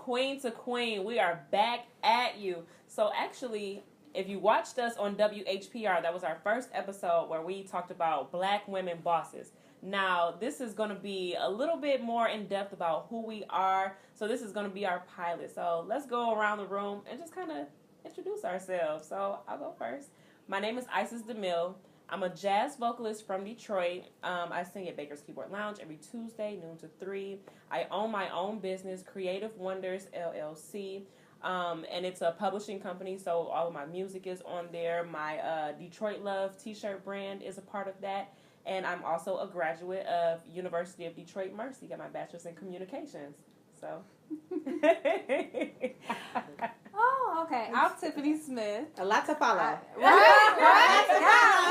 queen to queen. We are back at you. So actually, if you watched us on WHPR, that was our first episode where we talked about black women bosses. Now, this is going to be a little bit more in depth about who we are. So this is going to be our pilot. So let's go around the room and just kind of introduce ourselves. So I'll go first. My name is Isis DeMille. I'm a jazz vocalist from Detroit. I sing at Baker's Keyboard Lounge every Tuesday, noon to 3. I own my own business, Creative Wonders, LLC. And it's a publishing company, so all of my music is on there. My Detroit Love t-shirt brand is a part of that. And I'm also a graduate of University of Detroit Mercy. Got my bachelor's in communications. So. Oh, okay. I'm Tiffany Smith. A lot to follow. Right.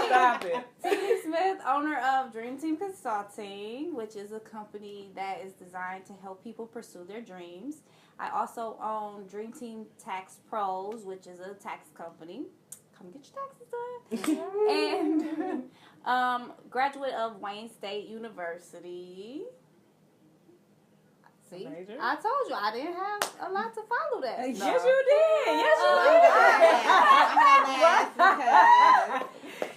Stop it. Tiffany Smith, owner of Dream Team Consulting, which is a company that is designed to help people pursue their dreams. I also own Dream Team Tax Pros, which is a tax company. Come get your taxes done. And graduate of Wayne State University. See, Major. I told you I didn't have a lot to follow that. Yes, you did. Yes, you did.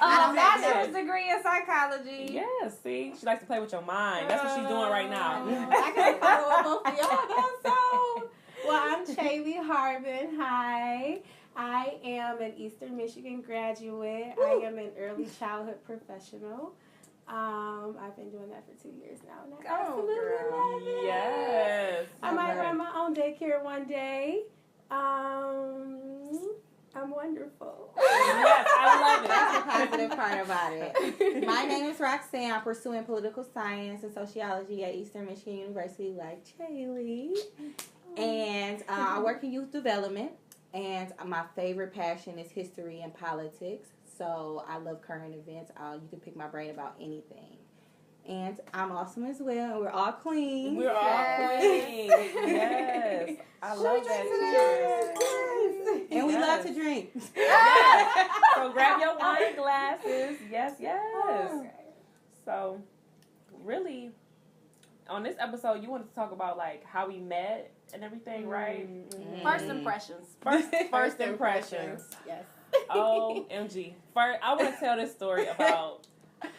A bachelor's degree in psychology. Yes, see? She likes to play with your mind. That's what she's doing right now. I can follow both of y'all also. Well, I'm Chaylee Harbin. Hi. I am an Eastern Michigan graduate. I am an early childhood professional. I've been doing that for 2 years now, and I absolutely love it. Yes. I might run my own daycare one day. I'm wonderful. Yes, I love it. That's the positive part about it. My name is Roxanne. I'm pursuing political science and sociology at Eastern Michigan University, like Chaylee. And I work in youth development. And my favorite passion is history and politics. So I love current events. You can pick my brain about anything. And I'm awesome as well. And we're all clean. We're all clean. Yes. I love that. Yes. And we love to drink. Yes. So grab your wine glasses. Yes, yes. So really, on this episode, you wanted to talk about like how we met and everything, right? First impressions. First impressions. Yes. OMG. First, I want to tell this story about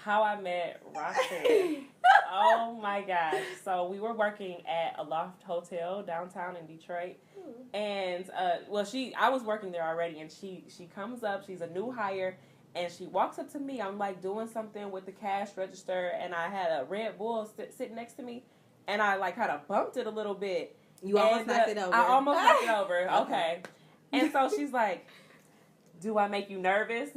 how I met Roxanne. Oh my gosh. So we were working at a loft hotel downtown in Detroit. And I was working there already, and she comes up, she's a new hire, and she walks up to me. I'm like doing something with the cash register, and I had a Red Bull sitting next to me, and I like kind of bumped it a a bit. You almost knocked it over. I almost knocked it over. Okay. And so she's like, do I make you nervous?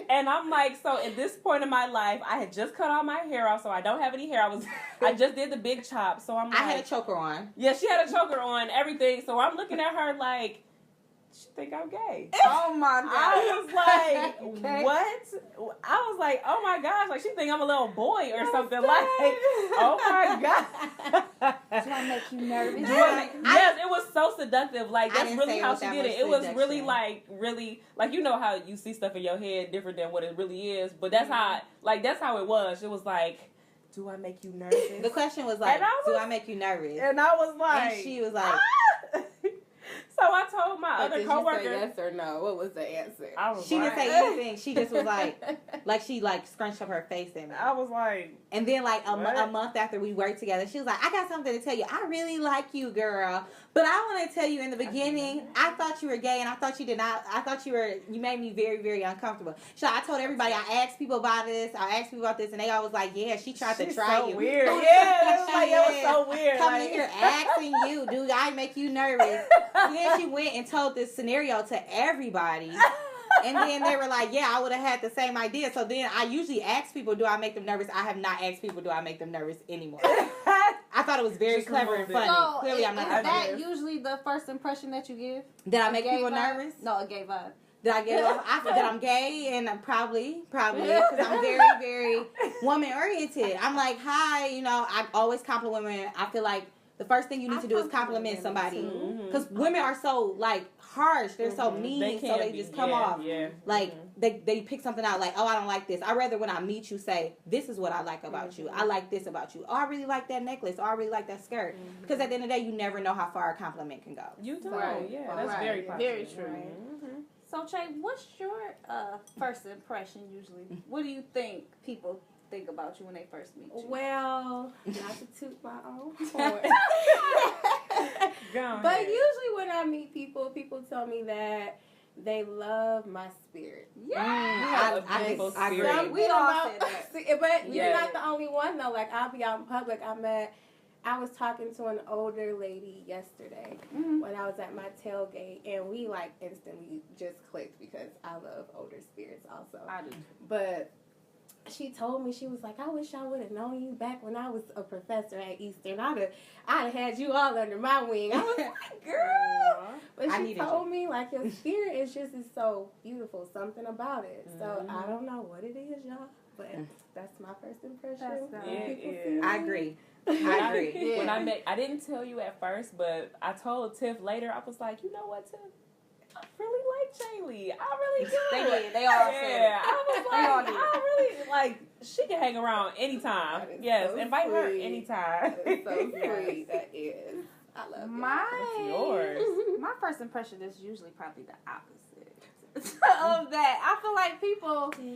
And I'm like, so at this point in my life, I had just cut all my hair off, so I don't have any hair. I just did the big chop, so I'm like, I had a choker on. Yeah, she had a choker on, everything. So I'm looking at her like, she think I'm gay. Oh my God. I was like, what? I was like, oh my gosh, like she think I'm a little boy or something. Like, oh my God. Do I make you nervous? Yes, it was so seductive. Like that's didn't really say it how with she that did it. much It was seduction. really like you know how you see stuff in your head different than what it really is. But that's how it was. It was like, do I make you nervous? The question was like, do I make you nervous? And I was like, And she was like, So I told my other coworker. Did you say yes or no? What was the answer? I was she like, didn't say anything. She just was like she like scrunched up her face at me. I was like, And then like a What? month after we worked together, she was like, I got something to tell you. I really like you, girl. But I want to tell you in the beginning, I thought you were gay, and I thought you did not. I thought you made me very, very uncomfortable. So I told everybody, I asked people about this, and they all was like, yeah, she tried to try so you. weird. Yeah, it was so weird. Coming Like, in here asking you, do I make you nervous? Then she went and told this scenario to everybody. And then they were like, yeah, I would have had the same idea. So then I usually ask people, do I make them nervous? I have not asked people, do I make them nervous anymore. I thought it was very Just clever removed and it. funny. So Clearly, I'm not. is that usually the first impression that you give? Did I make A gay people vibe? nervous? No, a gay vibe. Did I get off? I said that I'm gay, and I'm probably, because I'm very, very woman oriented. I'm like, hi, I always compliment women. I feel like the first thing you need to do is compliment somebody, because women are so like harsh. They're so mean, so they just come off like they pick something out like, oh, I don't like this. I'd rather when I meet you say, this is what I like about you. I like this about you. Oh, I really like that necklace. Oh, I really like that skirt. Because at the end of the day, you never know how far a compliment can go. You don't. Right. Yeah, that's Right. very positive. Very true. Mm-hmm. So, Che, what's your first impression usually? What do you think people think about you when they first meet you? Well, not to toot my own horn. Go But ahead. usually when I meet people, people tell me that they love my spirit. You have a beautiful I spirit. agree. We all said that. But you're Yeah. not the only one though. Like I'll be out in public. I was talking to an older lady yesterday when I was at my tailgate, and we like instantly just clicked because I love older spirits also. I do. But she told me, she was like, I wish I would have known you back when I was a professor at Eastern. I'd have had you all under my wing. I was like, girl. But I she needed told me, like, your spirit is so beautiful. Something about it. So I don't know what it is, y'all. But that's my first impression. That's Yeah, People yeah. see me. I agree. When I agree. When I didn't tell you at first, but I told Tiff later. I was like, you know what, Tiff? I really like Jaylee. I really do. They did. They all said it. Yeah, I was They all like, did. I really like. She can hang around anytime. That is Yes, so invite her sweet. anytime. That is so sweet. That is. I love you. That's yours. My first impression is usually probably the opposite of that. I feel like people, I don't know.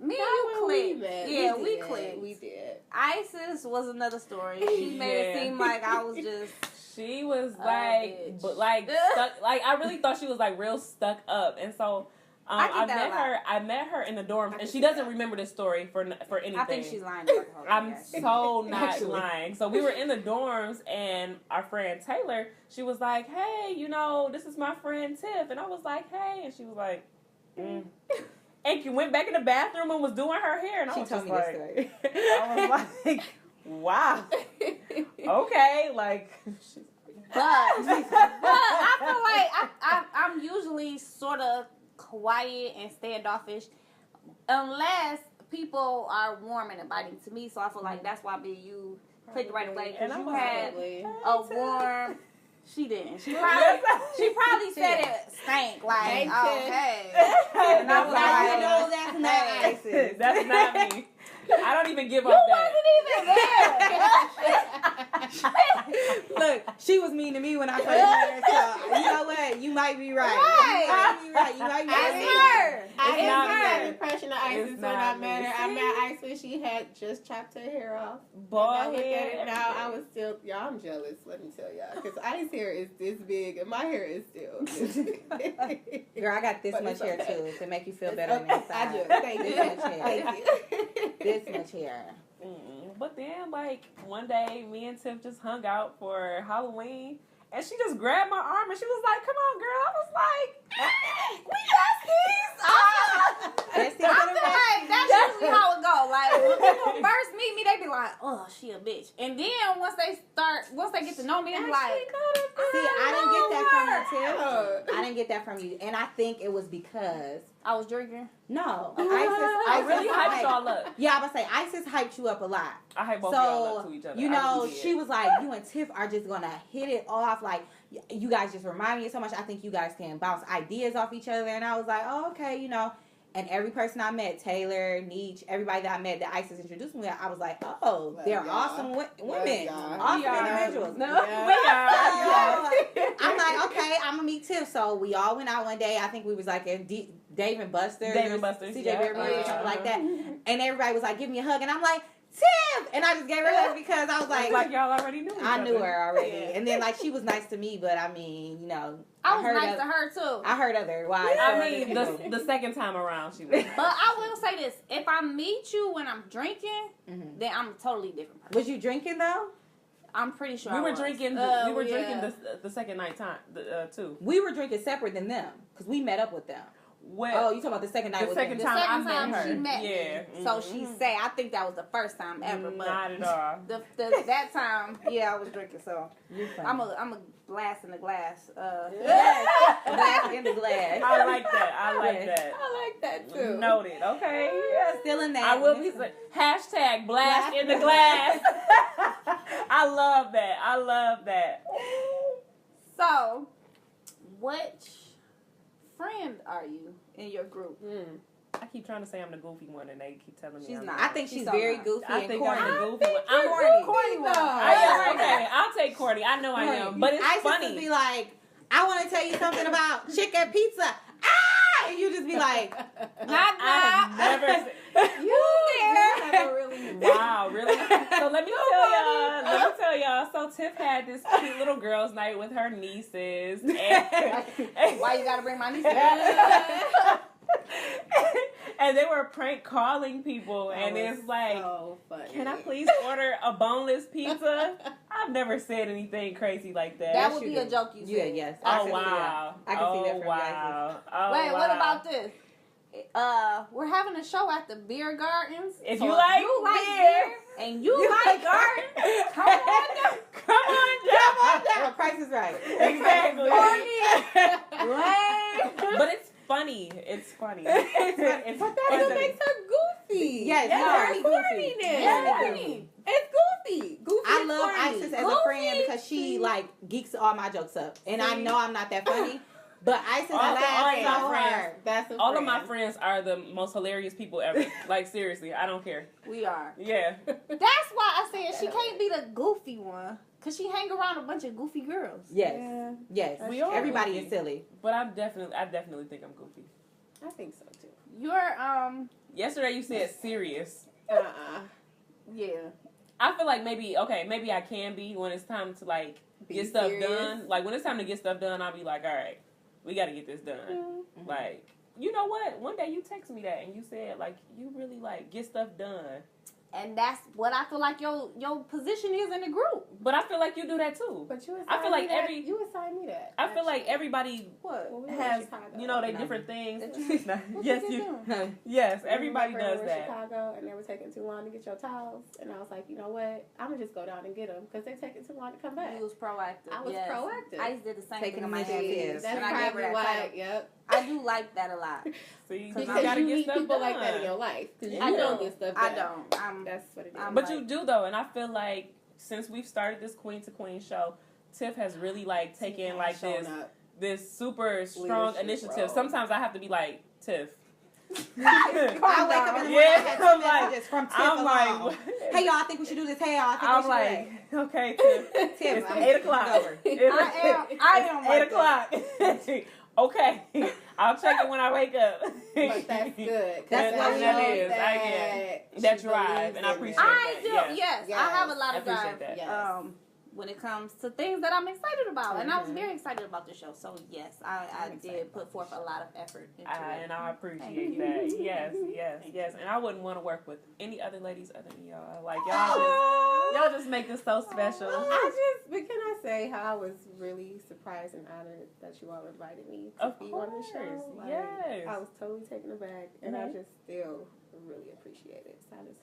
Me and you clicked. Yeah, we clicked. We did. Isis was another story. She made it Yeah. seem like I was just. She was Oh, like, bitch. but like stuck. Like I really thought she was like real stuck up, and so I I get that a met lot. her. I met her in the dorms, I and can she see doesn't that. remember this story for anything. I think she's lying. About the whole I'm thing. so not Actually. lying. So we were in the dorms, and our friend Taylor, she was like, "Hey, you know, this is my friend Tiff," and I was like, "Hey," and she was like, and she went back in the bathroom and was doing her hair, and I She was told just me like, this story. I was like, wow, okay, like. But I feel like I'm usually sort of quiet and standoffish unless people are warm and inviting to me. So I feel like that's why me and you clicked right away And because I you was had Probably. a warm. She didn't. She probably said it stank like, Hey, oh Tiff. hey. And I was Now like, you know that's not hey. Isis. That's not me. I don't even give You up that. wasn't even there. Look, she was mean to me when I first met her, so you know what? You might be right. Right. You might be right. You might be It's right. her. I It's didn't not have me. an impression of Isis It's when I not met me. her. I met Isis when she had just chopped her hair off. Boy, I look at it now, I was still, y'all, I'm jealous, let me tell y'all. Because Isis' hair is this big and my hair is still this big. Girl, I got this But much it's hair okay. too to make you feel It's better okay. than inside. I do. Thank you. This much hair. Thank you. This much hair. But then, like, one day, me and Tiff just hung out for Halloween, and she just grabbed my arm, and she was like, come on, girl. I was like, we besties. Besties I for the feel rest. like that's usually how it go. Like when people first meet me, they be like, "Oh, she a bitch," and then once they get to know me, I'm like, See, I didn't get that from you, Tiff. Oh. I didn't get that from you, and I think it was because I was drinking. no, I really hyped hyped y'all up. Yeah, I would say Isis hyped you up a lot. I hyped both of y'all up So to each other. you I know, really did. she was like, "You and Tiff are just gonna hit it off. Like, you guys just remind me of so much. I think you guys can bounce ideas off each other." And I was like, "Oh, okay, you know." And every person I met, Taylor, Nietzsche, everybody that I met that Isis introduced me to, I was like, "Oh, Love they're y'all. awesome women, y'all. awesome We are. individuals." No, Yeah. we are. So, I'm like, okay, I'm gonna meet Tiff. So we all went out one day. I think we was like at Dave and Buster's, Dave and Buster's, CJ yeah. Beverly, or Yeah. something like that. And everybody was like, "Give me a hug," and I'm like, "Tiff!" And I just gave her a hug because I was Like, like, y'all already knew each I knew other. her already. Yeah. And then like she was nice to me, but I mean, you know, I was heard nice oth- to her too. I heard otherwise. I from mean, other people. the second time around, she was. But I will say this: if I meet you when I'm drinking, Mhm. then I'm a totally different person. Was you drinking though? I'm pretty sure We I were was. drinking. Oh, We were yeah. drinking the second night time too. We were drinking separate than them because we met up with them. Well, Oh, you talking about the second night the with second them? The time second I time met her. she met Yeah. me, so she say I think that was the first time ever, but Not at all. that time, yeah, I was drinking. So You funny. I'm a glass in the glass. Yes. Glass in the glass. I like that. I like Yes. that. I like that too. Noted. Okay. Yes. Still in that. I will be hashtag blast in the glass. I love that. I love that. So, which friend are you in your group? I keep trying to say I'm the goofy one, and they keep telling me She's I'm not. I think she's so very not. goofy I and think corny. I'm the goofy one. I'm corny. Corny one. Okay, I'll take corny. I know I am, but it's I funny. used to be like, I want to tell you something about chicken pizza. Ah! And you just be like, Not I have never. You have a really Wow, really? So let me tell y'all. So Tiff had this cute little girls' night with her nieces. And, Why you gotta bring my niece? and they were prank calling people, and That was it's like, so funny. can I please order a boneless pizza? I've never said anything crazy like that. That would you be do. a joke you Yeah, said. yes. I Oh can see that. wow! I can see that Oh from wow! Oh, Wait, wow. what about this? We're having a show at the beer gardens. If So you like beer, and you like garden, come on down. come on down. That price is right. Exactly. Lame. But it's funny. It's funny. It's But that's what makes her goofy. Yes, That's very corniness. goofy. Yeah. Goofy. It's goofy. Goofy. I is love corny. Isis as a friend because she like geeks all my jokes up, and I know I'm not that funny, but Isis All laughs of so my hard. friends, That's a all of my friend. friends are the most hilarious people ever. Like seriously, I don't care. We are. Yeah. That's why I said she can't be the goofy one. Cause she hang around a bunch of goofy girls. Yes, Yeah, yes. We are Everybody goofy. is silly. But I definitely think I'm goofy. I think so too. You're Yesterday you said serious. yeah. I feel like maybe I can be when it's time to like Be get stuff serious. done. Like when it's time to get stuff done, I'll be like, all right, we got to get this done. Mm-hmm. Like, you know what? One day you text me that and you said like you really like get stuff done. And that's what I feel like your position is in the group. But I feel like you do that too. But you I feel like you assigned me that. I feel like everybody What? When we were in has, Chicago. you know, they No. different things. That you- What Yes, you you. doing? Yes, Me and everybody my friend does were in that. Chicago, and they were taking too long to get your towels, and I was like, you know what? I'm gonna just go down and get them because they're taking too long to come back. You was proactive. I was yes. proactive. I just did the same Taking thing on my initiative. hands. That's And I gave her probably that why. title. Yep. I do like that a lot. See, you Because gotta you get need stuff people done. like that in your life. Because you I don't don't. get stuff done. I don't. That's what it is. I'm But like- you do though, and I feel like since we've started this Queen to Queen show, Tiff has really like taken like Showing this up. this super strong Leadership initiative. role. Sometimes I have to be like Tiff. I wake up in the morning, Yeah, I get I'm two like- messages from Tiff I'm alone. like, Hey y'all, I think we should do this. Hey y'all, I think I'm we should do like, okay, Tiff. that. Tiff, It's I'm 8 o'clock. over. I am It's like 8 o'clock. Okay, I'll check it when I wake up. But that's good. 'cause That's what that we is. that I get she that drive, believes and I in appreciate it. I that, do. yeah. Yes, I have a lot I of appreciate drive. that. Yes. When it comes to things that I'm excited about, and I was Mhm. very excited about the show. So yes, I I'm excited did put forth a lot of effort into And it. I appreciate that. Yes. And I wouldn't want to work with any other ladies other than y'all. Like y'all just make this so special. But can I say how I was really surprised and honored that you all invited me to Of be on the show? course, Like, yes. I was totally taken aback, and I Mhm. just still really appreciate it. So I just,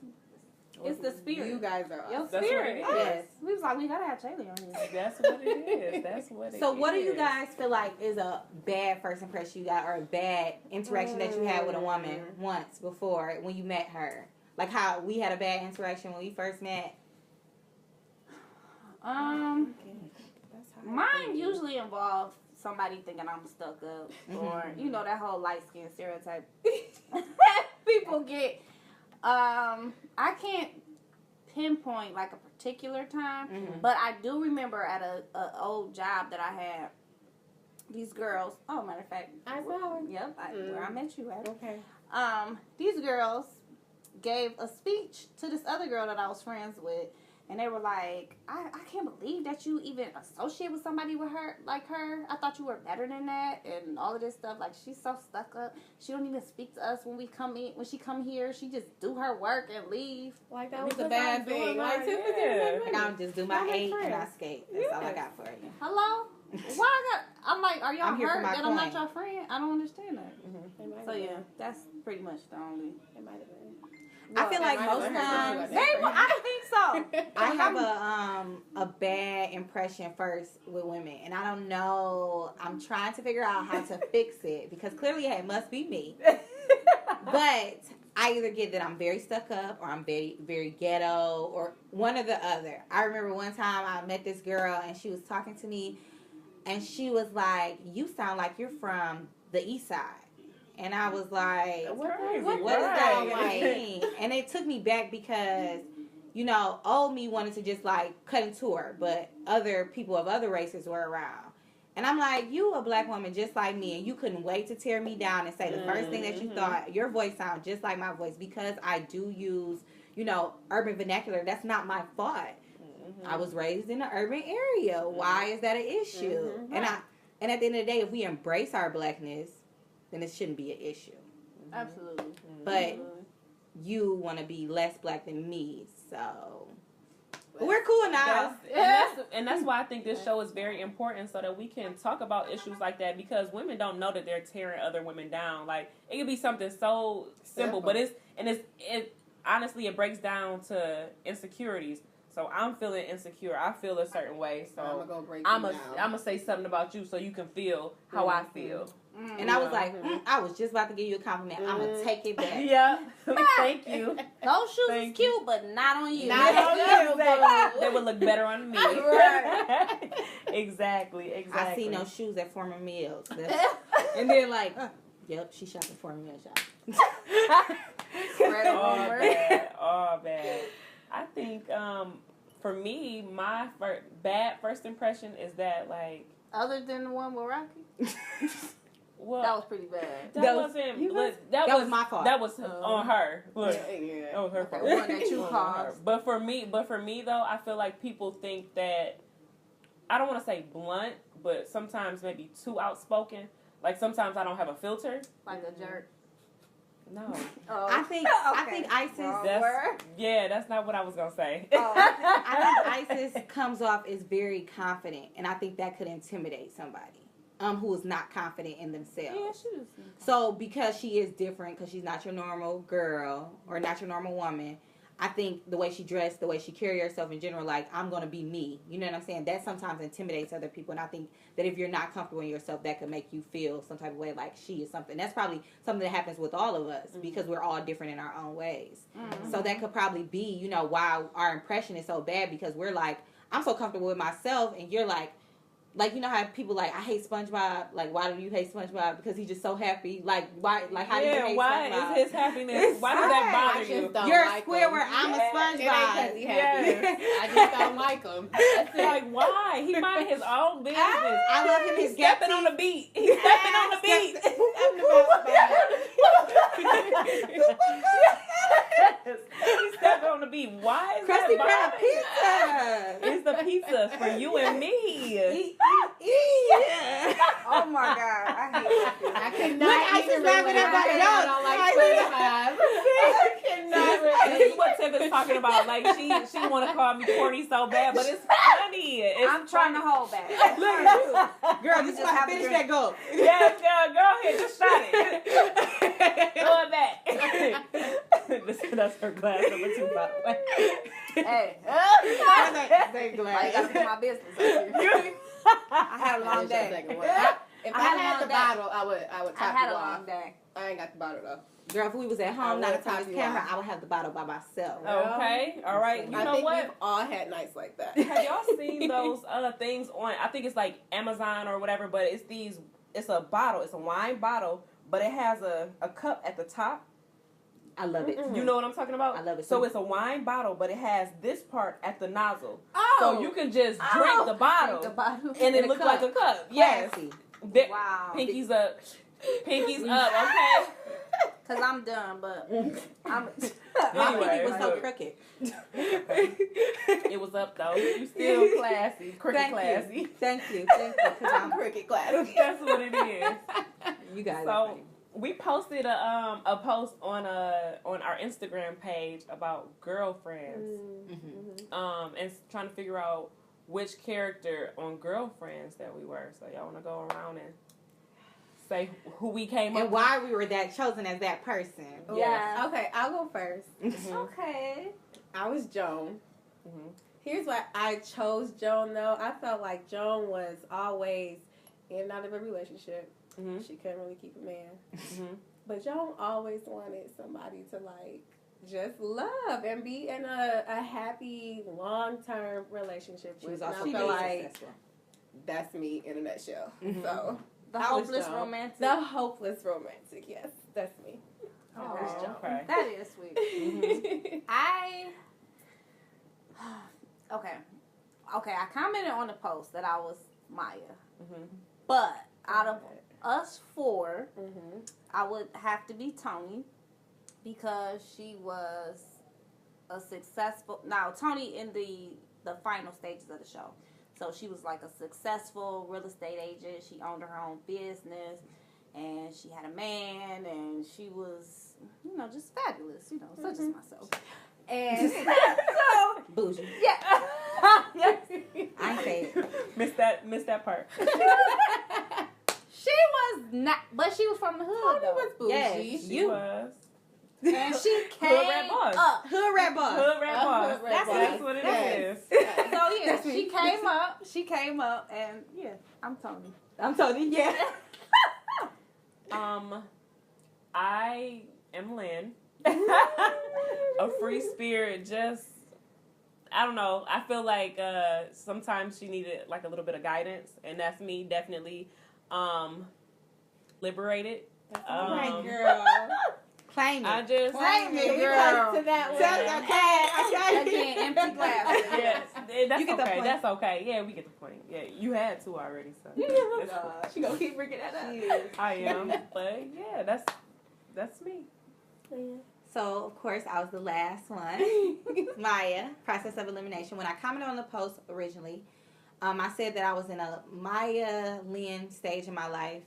It's the spirit. you guys are Your awesome. That's spirit. what it is. Yes. We was like, we gotta have Chaley on here. That's what it is. That's what it is. So what do you guys feel like is a bad first impression you got or a bad interaction that you had with a woman once before when you met her? Like how we had a bad interaction when we first met. That's how I Mine feel. usually involve somebody thinking I'm stuck up, or you know that whole light skin stereotype people get. I can't pinpoint like a particular time, Mhm. but I do remember at a old job that I had. These girls. Oh, matter of fact, I know. Yep, where I met you at. Okay. These girls gave a speech to this other girl that I was friends with, and they were like, I can't believe that you even associate with somebody with her like her. I thought you were better than that, and all of this stuff. Like, she's so stuck up. She don't even speak to us when we come in. When she come here, she just do her work and leave. Like, that was Because a bad I'm doing thing. my- Like, Tiffany yeah. did Like that. I don't just do my Y'all make 8 and I friends. skate. That's all I Yes. got for you. Hello? Why I got? I'm like, are y'all I'm here for hurt my that I'm not coin. your friend? I don't understand that. They might So have yeah, been. that's pretty much the only. It might have been. I feel like It might have most been her times too, I think so. I have a bad impression first with women, and I don't know. I'm trying to figure out how to fix it because clearly it must be me. But I either get that I'm very stuck up, or I'm very, very ghetto, or one or the other. I remember one time I met this girl, and she was talking to me, and she was like, "You sound like you're from the East Side. And I was like, That's what crazy. does that Right. mean? And it took me back because, you know, old me wanted to just like cut into her, but other people of other races were around. And I'm like, you a black woman just like me, and you couldn't wait to tear me down and say the first thing that you thought, your voice sounds just like my voice, because I do use, you know, urban vernacular. That's not my fault. I was raised in an urban area. Why is that an issue? And at the end of the day, if we embrace our blackness, then it shouldn't be an issue. Absolutely. But you want to be less black than me, so but we're cool now. And that's why I think this show is very important, so that we can talk about issues like that, because women don't know that they're tearing other women down. Like, it could be something so simple, but it honestly, it breaks down to insecurities. So I'm feeling insecure. I feel a certain way. So I'm gonna say something about you so you can feel how I feel. And I was like, I was just about to give you a compliment. I'm going to take it back. Yeah. Thank you. Those shoes is cute, but not on you. Not on you. Exactly. They would look better on me. Right. Exactly. I see no shoes at Former Mills. And then like, yep, she shopped at Former Mills shop. All bad. I think for me, my bad first impression is that, like, other than the one with Rocky, well, that was pretty bad. That was my fault. That was on her. Look, Yeah. that was her fault. One that you caused. But for me though, I feel like people think that, I don't want to say blunt, but sometimes maybe too outspoken. Like, sometimes I don't have a filter. Like a jerk. No. Oh. I think Isis. That's not what I was gonna say. I think Isis comes off as very confident, and I think that could intimidate somebody who is not confident in themselves. Yeah, she was. So because she is different, because she's not your normal girl or not your normal woman, I think the way she dressed, the way she carry herself in general, like, I'm going to be me. You know what I'm saying? That sometimes intimidates other people. And I think that if you're not comfortable in yourself, that could make you feel some type of way like she is something. That's probably something that happens with all of us because we're all different in our own ways. So that could probably be, you know, why our impression is so bad, because we're like, I'm so comfortable with myself, and you're like, you know how people like, I hate SpongeBob. Like, why do you hate SpongeBob? Because he's just so happy. Like, why? Like, how do you hate why SpongeBob? is his happiness? Why does that bother you? You're a Squidward. I'm a SpongeBob. It ain't 'cause he happy. I just don't like him. Like, why? He minding his own business. I love him. He's stepping on the beat. He's stepping on the beat. He's stepping on the beat. Why is Krusty that Krab pizza. It's the pizza for you and me. Oh my God, I hate that. I could Look, not I even just laughing relate at my because I notes. don't like SpongeBob. I cannot This relate. is what Tiff is talking about. Like, she want to call me corny so bad, but it's funny. I'm trying to hold back. Look at you. Girl, just just have a finish drink. that goal. Yes, girl, go ahead, just shot it. Throw it back. That's her glass number 2, by the way. Hey, They I glad. got to do my business. I had a long day. If I I had a had long the day. bottle, I would I top had you a off. long day. I ain't got the bottle though. Girl, if we was at I home, not would in front of top this you camera, off. I would have the bottle by myself. Okay, all right. You I know think what? we've all had nights like that. Have y'all seen those other things on, I think it's like Amazon or whatever, but it's a bottle, it's a wine bottle, but it has a cup at the top. I love it. You know what I'm talking about? I love it. So it's a wine bottle, but it has this part at the nozzle. Oh. So you can just drink the bottle, Drink the bottle. and it a looks cup. like a cup. Yes. Classy. Wow. Pinkies up. Pinkies up, okay? Because I'm done, but I'm... My Anyway, pinky was so look. crooked. It was up, though. You still classy. Cricket Thank classy. you. Thank you. Thank you. 'Cause I'm Cricket class. That's what it is. You guys are So funny. we posted a post on our Instagram page about girlfriends, and trying to figure out which character on Girlfriends that we were. So y'all want to go around and say who we came up And why we were that chosen as that person. Yeah. Okay, I'll go first. with. Okay. I was Joan. Mhm. Here's why I chose Joan though. I felt like Joan was always in and out of a relationship. Mhm. She couldn't really keep a man. Mhm. But Joan always wanted somebody to like just love and be in a happy long-term relationship She with. was And also I feel very like successful. that's me in a nutshell. Mhm. So The I was hopeless dumb. romantic. The hopeless romantic. Yes, that's me. Oh, okay. That is sweet. Mhm. Okay, I commented on the post that I was Maya. Mhm. But out of us four, Mm-hmm. I would have to be Tony because she was a successful. Now Tony in the final stages of the show, so she was like a successful real estate agent. She owned her own business, and she had a man, and she was, just fabulous. Such as myself. And so Bougie. yeah, yes. I ain't say it. Missed that part. She was not, but she was from the hood though. was bougie. Yes. She You. was. And she Hood came rat boss. up. Hood rat boss. Hood rat boss. Hood rat That's boss. what it Yes. is. So yeah, That's she me. came up, and yeah, I'm Tony. I'm Tony. Yeah. I am Lynn. A free spirit. Just, I don't know. I feel like sometimes she needed like a little bit of guidance, and that's me. Definitely liberated. All right, girl. Claim it. I just Claim it, Can we girl. close to that one? Yeah. Okay. Again, empty glasses. yes, that's You get the okay. point. That's okay. Yeah, we get the point. Yeah, you had two already, so that's cool. She gonna keep bringing that up. She is. I am, but yeah, that's me. So, of course, I was the last one. Maya, process of elimination. When I commented on the post originally, I said that I was in a Maya Lynn stage in my life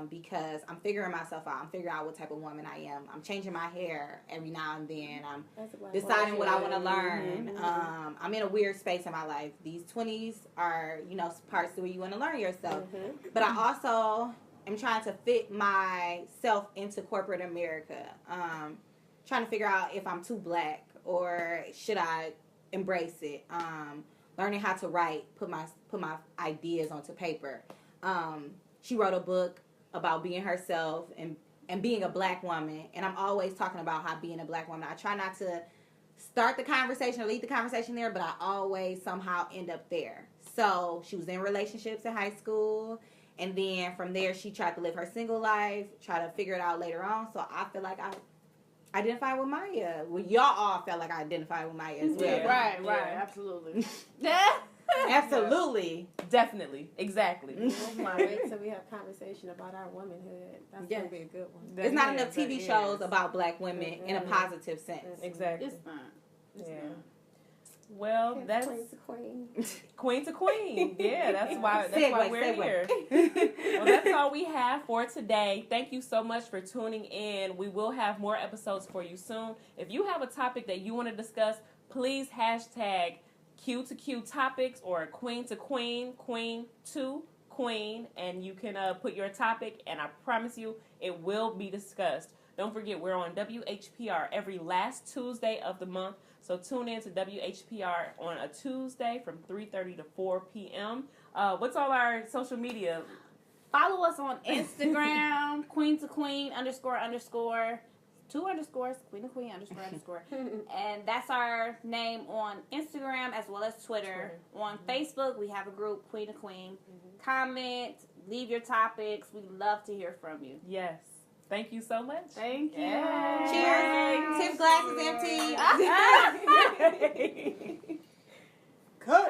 because I'm figuring myself out. I'm figuring out what type of woman I am. I'm changing my hair every now and then. I'm deciding what I want to learn. I'm in a weird space in my life. These 20s are, parts where you want to learn yourself. But I also am trying to fit myself into corporate America. Trying to figure out if I'm too black or should I embrace it. Learning how to write, put my ideas onto paper. She wrote a book about being herself and being a black woman, and I'm always talking about how being a black woman. I try not to start the conversation or lead the conversation there, but I always somehow end up there. So she was in relationships in high school, and then from there she tried to live her single life, try to figure it out later on. So I feel like I identify with Maya. Well, y'all all felt like I identified with Maya as well. Yeah. Right, absolutely. Absolutely. Definitely, exactly. Wait till we have conversation about our womanhood. That's Yes. gonna be a good one. There's not enough That TV is. shows about black women in a positive sense. Exactly. It's fine. Yeah. Well, that's queen. queen to queen. Yeah, that's why Segue, we're here. segue. Well, that's all we have for today. Thank you so much for tuning in. We will have more episodes for you soon. If you have a topic that you want to discuss, please hashtag Q to Q topics or queen to queen, queen to queen, and you can put your topic, and I promise you it will be discussed. Don't forget, we're on WHPR every last Tuesday of the month. So tune in to WHPR on a Tuesday from 3:30 to 4 p.m. What's all our social media? Follow us on Instagram, queen to queen __, 2 underscores, queen to queen __. And that's our name on Instagram as well as Twitter. On Facebook, we have a group, Queen to Queen. Comment, leave your topics. We love to hear from you. Yes. Thank you so much. Thank you. Cheers. Tiff glass is empty. Yay. Cut.